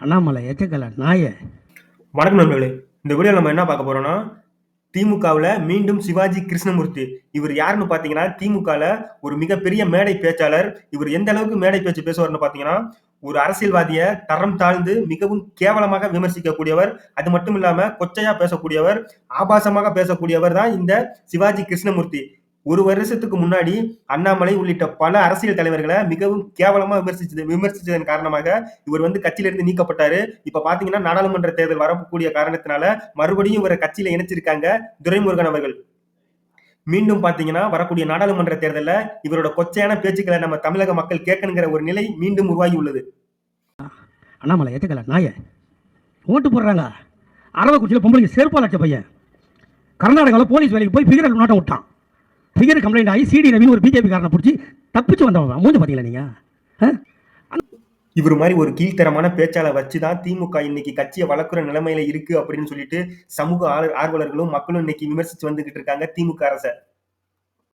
அண்ணாமலை எச்சக்கல நாய. வணக்கம் நண்பர்களே. இந்த வீடியோவில் நம்ம என்ன பார்க்க போறோம்னா, திமுகவுல மீண்டும் சிவாஜி கிருஷ்ணமூர்த்தி. இவர் யாருன்னு பார்த்தீங்கன்னா, திமுகல ஒரு மிகப்பெரிய மேடை பேச்சாளர். இவர் எந்த அளவுக்கு மேடை பேச்சு பேசுவார்னு பார்த்தீங்கன்னா, ஒரு அரசியல்வாதிய தரம் தாழ்ந்து மிகவும் கேவலமாக விமர்சிக்கக்கூடியவர். அது மட்டும் இல்லாம கொச்சையா பேசக்கூடியவர், ஆபாசமாக பேசக்கூடியவர் தான் இந்த சிவாஜி கிருஷ்ணமூர்த்தி. ஒரு வருஷத்துக்கு முன்னாடி அண்ணாமலை உள்ளிட்ட பல அரசியல் தலைவர்களை மிகவும் கேவலமா விமர்சிச்சதன் காரணமாக இவர் கட்சியிலிருந்து நீக்கப்பட்டாரு. இப்ப பாத்தீங்கன்னா நாடாளுமன்ற தேர்தல் வரக்கூடிய காரணத்தினால மறுபடியும் இவரை கட்சியில இணைச்சிருக்காங்க துரைமுருகன் அவர்கள். மீண்டும் பாத்தீங்கன்னா வரக்கூடிய நாடாளுமன்ற தேர்தல்ல இவரோட கொச்சையான பேச்சுக்களை நம்ம தமிழக மக்கள் கேட்கணுங்கிற ஒரு நிலை மீண்டும் உருவாகி உள்ளது. அண்ணாமலை எச்சக்கல நாய. ஓட்டு போடுறாங்க. அரவக்குறிச்சியில் பொம்பளைக்கு செருப்பால் பையன் கர்நாடகாவில் போலீஸ் வேலைக்கு போய் பிகர் நாட்டம் விட்டான். பிகர் கம்ப்ளைண்ட் ஆகி சிடி ரவின்னு ஒரு பிஜேபி காரனை பிடிச்சி தப்பிச்சு வந்தவங்க. மூஞ்ச பார்த்தீங்களா நீங்க? இவர் மாதிரி ஒரு கீழ்த்தரமான பேச்சாளர் வச்சுதான் திமுக இன்னைக்கு கட்சியை வளர்க்குற நிலைமையில இருக்கு அப்படின்னு சொல்லிட்டு சமூக ஆர்வலர்களும் மக்களும் இன்னைக்கு விமர்சிச்சு வந்துகிட்டு இருக்காங்க திமுக அரசை.